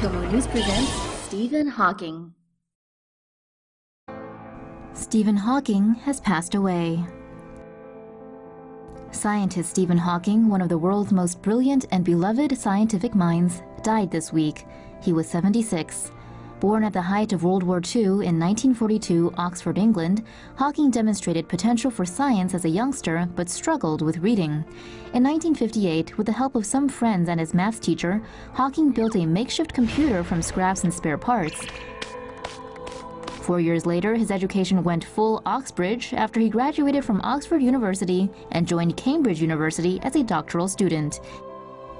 TomoNews presents Stephen Hawking. Stephen Hawking has passed away. Scientist Stephen Hawking, one of the world's most brilliant and beloved scientific minds, died this week. He was 76. Born at the height of World War II in 1942, Oxford, England, Hawking demonstrated potential for science as a youngster but struggled with reading. In 1958, with the help of some friends and his maths teacher, Hawking built a makeshift computer from scraps and spare parts. 4 years later, his education went full Oxbridge after he graduated from Oxford University and joined Cambridge University as a doctoral student.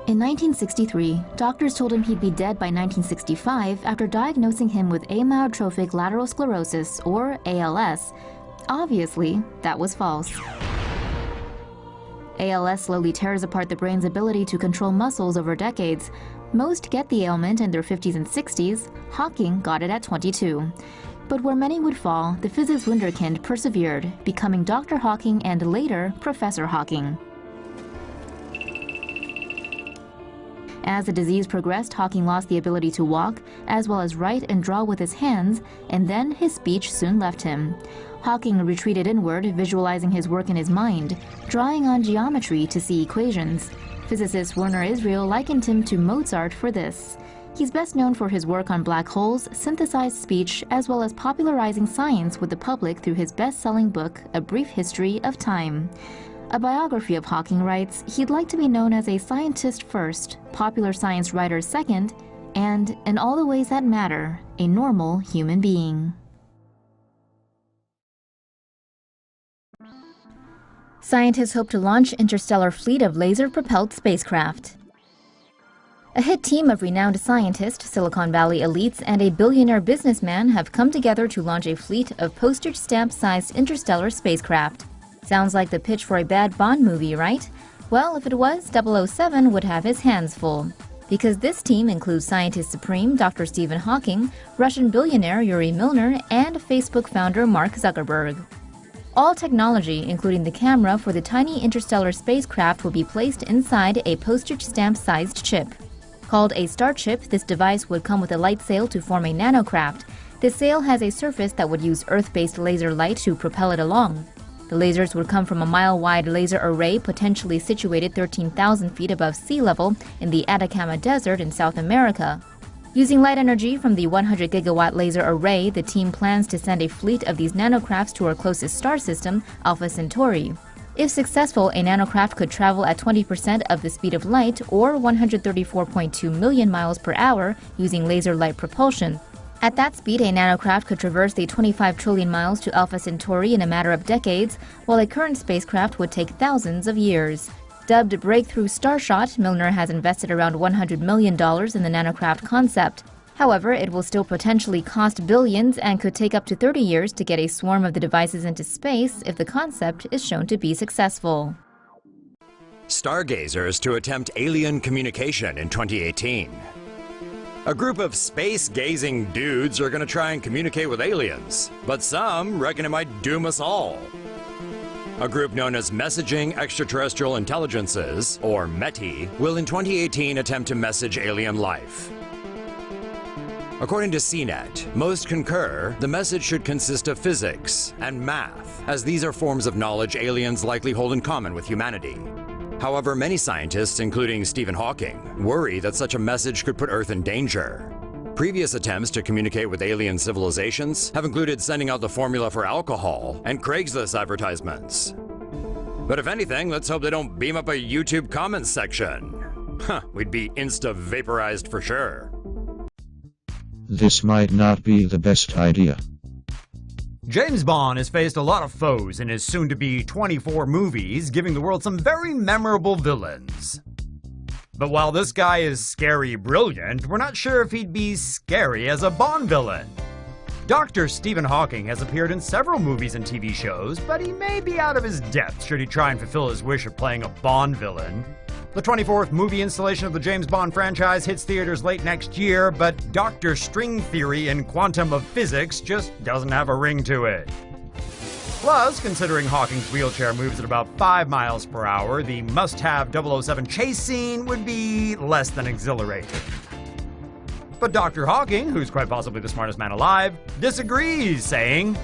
In 1963, doctors told him he'd be dead by 1965 after diagnosing him with amyotrophic lateral sclerosis, or ALS. Obviously, that was false. ALS slowly tears apart the brain's ability to control muscles over decades. Most get the ailment in their 50s and 60s. Hawking got it at 22. But where many would fall, the physicist wunderkind persevered, becoming Dr. Hawking and later Professor Hawking. As the disease progressed, Hawking lost the ability to walk, as well as write and draw with his hands, and then his speech soon left him. Hawking retreated inward, visualizing his work in his mind, drawing on geometry to see equations. Physicist Werner Israel likened him to Mozart for this. He's best known for his work on black holes, synthesized speech, as well as popularizing science with the public through his best-selling book, A Brief History of Time. A biography of Hawking writes he'd like to be known as a scientist first, popular science writer second, and, in all the ways that matter, a normal human being. Scientists hope to launch interstellar fleet of laser-propelled spacecraft. A hit team of renowned scientists, Silicon Valley elites, and a billionaire businessman have come together to launch a fleet of postage stamp-sized interstellar spacecraft. Sounds like the pitch for a bad Bond movie, right? Well, if it was, 007 would have his hands full. Because this team includes scientist supreme Dr. Stephen Hawking, Russian billionaire Yuri Milner, and Facebook founder Mark Zuckerberg. All technology, including the camera for the tiny interstellar spacecraft, will be placed inside a postage stamp-sized chip. Called a star chip, this device would come with a light sail to form a nanocraft. This sail has a surface that would use Earth-based laser light to propel it along. The lasers would come from a mile-wide laser array potentially situated 13,000 feet above sea level in the Atacama Desert in South America. Using light energy from the 100-gigawatt laser array, the team plans to send a fleet of these nanocrafts to our closest star system, Alpha Centauri. If successful, a nanocraft could travel at 20% of the speed of light, or 134.2 million miles per hour, using laser light propulsion. At that speed, a nanocraft could traverse the 25 trillion miles to Alpha Centauri in a matter of decades, while a current spacecraft would take thousands of years. Dubbed Breakthrough Starshot, Milner has invested around $100 million in the nanocraft concept. However, it will still potentially cost billions and could take up to 30 years to get a swarm of the devices into space if the concept is shown to be successful. Stargazers to attempt alien communication in 2018. A group of space-gazing dudes are gonna try and communicate with aliens, but some reckon it might doom us all. A group known as Messaging Extraterrestrial Intelligences, or METI, will in 2018 attempt to message alien life. According to CNET, most concur the message should consist of physics and math, as these are forms of knowledge aliens likely hold in common with humanity. However, many scientists, including Stephen Hawking, worry that such a message could put Earth in danger. Previous attempts to communicate with alien civilizations have included sending out the formula for alcohol and Craigslist advertisements. But if anything, let's hope they don't beam up a YouTube comments section. We'd be insta-vaporized for sure. This might not be the best idea. James Bond has faced a lot of foes in his soon-to-be 24 movies, giving the world some very memorable villains. But while this guy is scary brilliant, we're not sure if he'd be scary as a Bond villain. Dr. Stephen Hawking has appeared in several movies and TV shows, but he may be out of his depth should he try and fulfill his wish of playing a Bond villain. The 24th movie installation of the James Bond franchise hits theaters late next year, but Dr. String Theory and Quantum of Physics just doesn't have a ring to it. Plus, considering Hawking's wheelchair moves at about 5 miles per hour, the must-have 007 chase scene would be less than exhilarating. But Dr. Hawking, who's quite possibly the smartest man alive, disagrees, saying,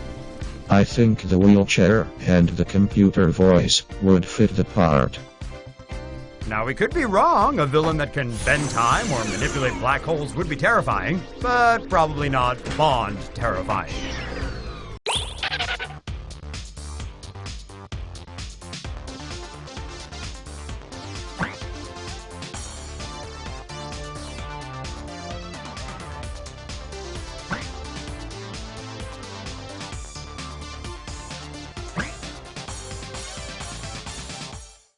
I think the wheelchair and the computer voice would fit the part. Now, we could be wrong. A villain that can bend time or manipulate black holes would be terrifying, but probably not Bond terrifying.